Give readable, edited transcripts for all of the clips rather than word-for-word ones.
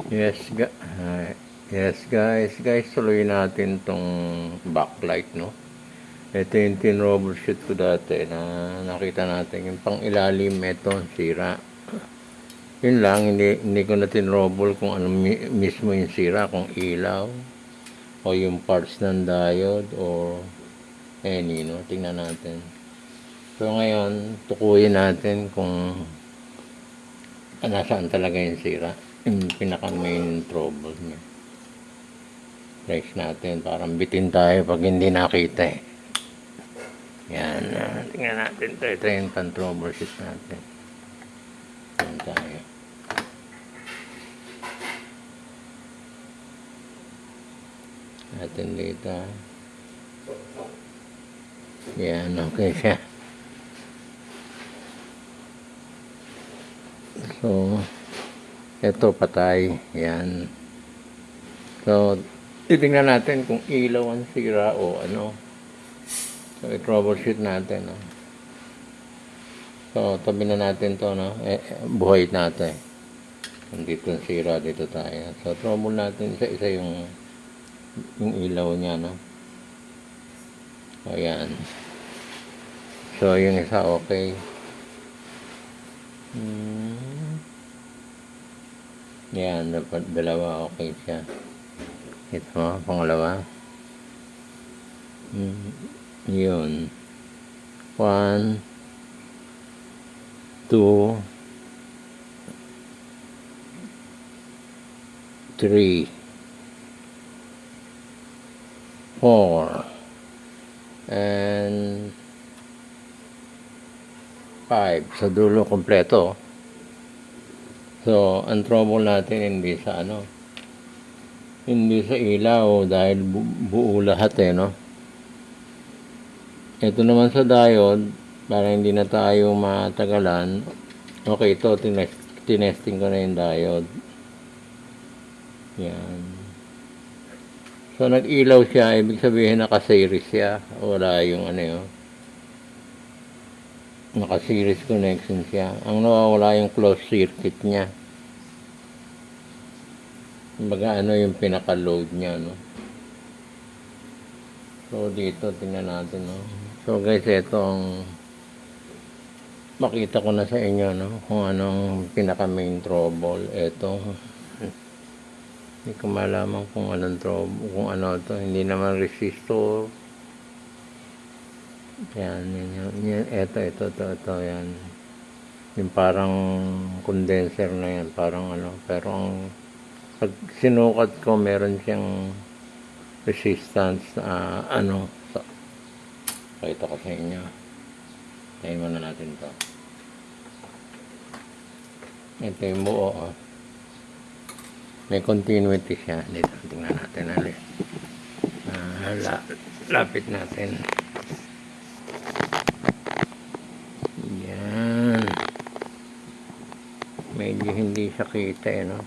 Yes, guys, tuloy natin tong backlight, no? Ito yung tin-troubleshoot ko dati na nakita natin yung pang ilalim, ito, sira. Yun lang, hindi ko na tin-trouble kung ano mismo yung sira, kung ilaw, o yung parts ng diode, o any, no? Tingnan natin. So ngayon, tukuyin natin kung nasaan talaga yung sira. Yung pinaka main trouble niya. Flex natin. Parang bitin tayo pag hindi nakita eh. Yan. Tingnan natin ito. Ito yung pan-troubleshoot natin. Yan tayo. Natin dito. Yan. Okay siya. So, ito patay. Yan. So, titingnan natin kung ilaw ang sira o ano. So, i-troubleshoot natin. No? So, tabi na natin to, no? Buhay natin. Dito ang sira, dito tayo. So, trouble natin isa-isa yung ilaw niya, no? So, yan. So, yung isa okay. Yan, dapat dalawa okay siya. Ito, pangalawa. Yun. 1, 2, 3, 4, and 5. Sa dulo kompleto. So, ang trouble natin hindi sa hindi sa ilaw dahil buo lahat eh, no? Ito naman sa diode, para hindi na tayo matagalan. Okay, ito, tinesting ko na yung diode. Yan. So, nag-ilaw siya, ibig sabihin naka-series siya. Wala yung yun. Naka-series connection siya. Ang nawawala yung closed circuit niya. Kumbaga yung pinaka-load niya, no? So, dito, tingnan natin, no? So, guys, ito ang makita ko na sa inyo, no? Kung anong pinaka-main trouble. Ito. Hindi ko malaman kung anong trouble, kung ano to. Hindi naman resistor. Yan. Ito, yan. Yung parang condenser na yan. Parang pero ang pag sinukat ko, meron siyang resistance na pakita ko sa inyo. Tayo muna natin to. Ito yung buo, oh. May continuity siya. Dito, tingnan natin ulit. Lapit natin. Yan. Medyo hindi siya kita, no?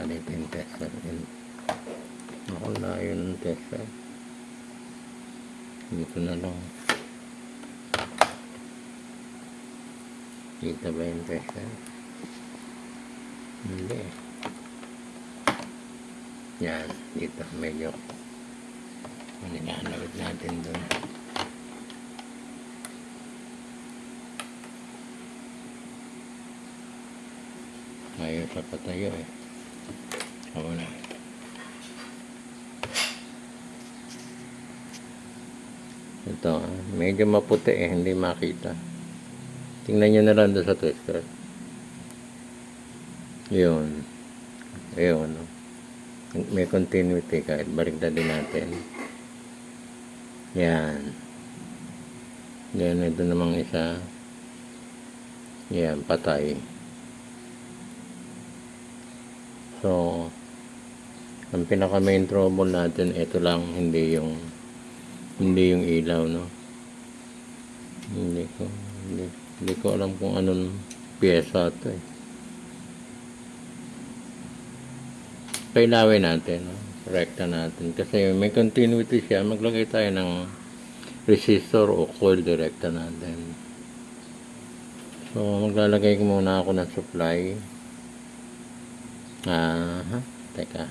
Dito yung tester. Nakula yun yung tester. Dito na lang. Dito ba yung tester? Hindi. Yan. Dito. Medyo nilalawit natin doon. Ayaw sa patayo eh. Ako na. Ito, medyo maputi eh, hindi makita. Tingnan nyo na lang doon sa tester. Yun. Ayun, no? May continuity kahit baliktad din natin. Yan. Yan, ito namang isa. Yan, patay. So, ang pinaka main trouble natin, ito lang, hindi yung ilaw, no? Hindi ko alam kung anong pyesa ito eh. Pailawin natin, no? Rekta natin. Kasi may continuity siya, maglagay tayo ng resistor o coil, direkta natin. So, maglalagay ko muna ako ng supply. Teka.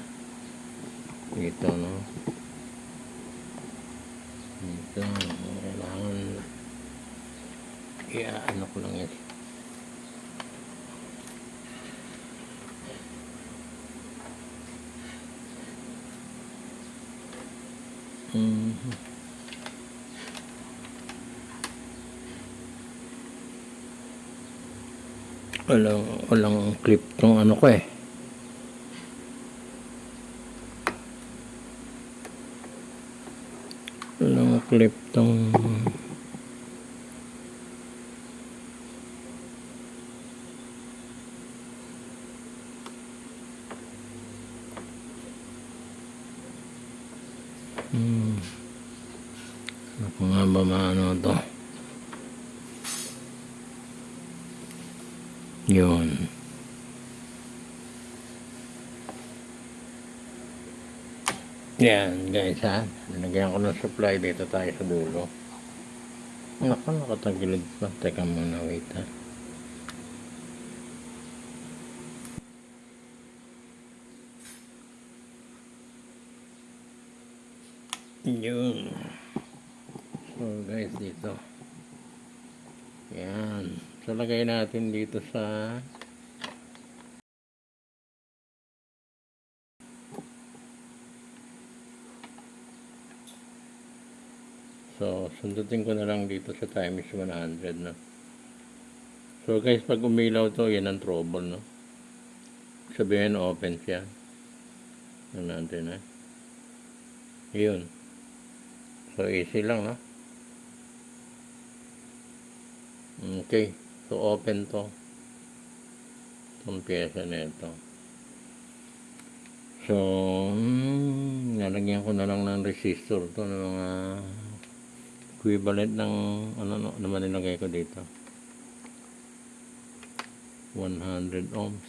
Dito, no? Dito, kailangan ano ko lang yan. Walang clip tong ano ko eh. Walang clip tong ano ko nga ba maano to? Yun. Yan guys ha. Nalagyan ko ng supply. Dito tayo sa dulo. Nakatagilid pa. Teka muna, wait ha. Yun. So guys, dito. Yan. So lagay natin dito sa So, sundutin ko na lang dito sa time is 100 na. So guys, pag umilaw to, yan ang trouble, no? Sabihin open siya. Ano natin, ha? Yun. So, easy lang, no? Okay. So, open to. Itong pyesa na ito. So, nalagyan ko na lang ng resistor to ng mga equivalent ng ano naman nilagay ko dito. 100 ohms.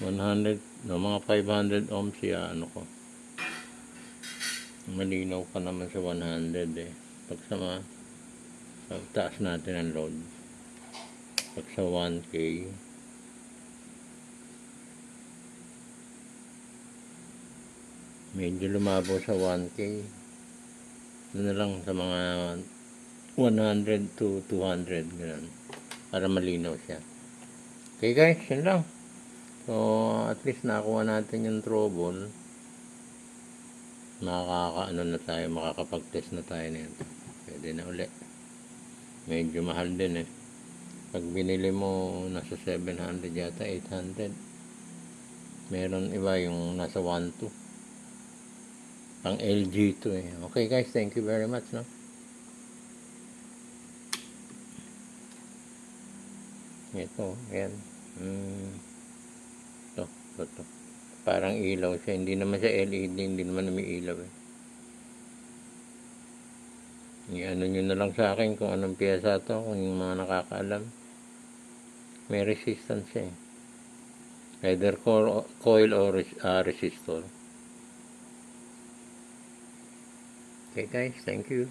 100, no, mga 500 ohms siya, ano ko. Malinaw pa naman sa 100 eh. Pagtaas natin ang load. Pag sa 1K, medyo lumabo sa 1K. Doon na lang sa mga 100 to 200 ganun, para malinaw siya. Okay guys, yun lang. So at least nakakuha natin yung trouble. Makakapag-test na tayo nito. Pwede na uli. Medyo mahal din eh. Pag binili mo nasa 700 yata, 800. Meron iba yung nasa 1.2. Pang LG to eh. Okay guys, thank you very much, no? Ito, yan. Ito. Parang ilaw siya. Hindi naman siya LED, hindi naman umiilaw eh. Ano nyo na lang sa akin kung anong piyesa to, kung yung mga nakakaalam. May resistance siya eh. Either coil or resistor. Okay guys, thank you.